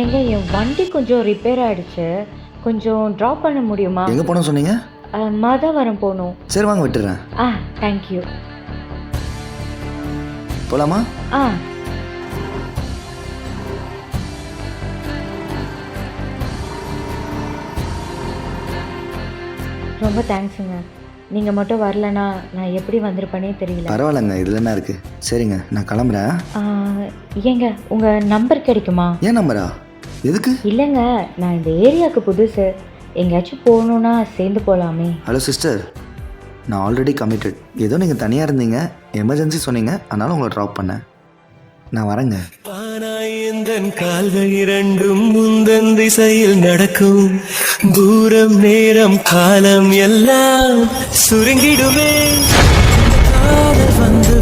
ஏங்க என் வண்டி கொஞ்சம் ரிப்பேர் ஆயிடுச்சு. கொஞ்சம் ட்ராப் பண்ண முடியுமா? எங்கே போகணும் சொன்னீங்க? மாதவரம் போகணும். சரி வாங்க விட்டுறேன். Thank you. போகலாமா? ஆ ரொம்ப தேங்க்ஸுங்க. நீங்கள் மட்டும் வரலனா நான் எப்படி வந்திருப்பேனே தெரியல. பரவாயில்லைங்க, இதில் என்ன இருக்குது? சரிங்க, நான் கிளம்புறேன். ஏங்க உங்கள் நம்பர் கிடைக்குமா? ஏன் நம்பரா? எதுக்கு? இல்லைங்க, நான் இந்த ஏரியாவுக்கு புதுசு. எங்கேயாச்சும் போகணுன்னா சேர்ந்து போகலாமே. ஹலோ சிஸ்டர், நான் ஆல்ரெடி கமிட்டட். ஏதோ நீங்கள் தனியாக இருந்தீங்க, எமர்ஜென்சி சொன்னீங்க, அதனால் உங்களை ட்ராப் பண்ணேன். நான் வரேங்க. எந்தன் கால்கள் இரண்டும் முந்தன் திசையில் நடக்கும். தூரம் நேரம் காலம் எல்லாம் சுருங்கிடுமே. காதல் வந்து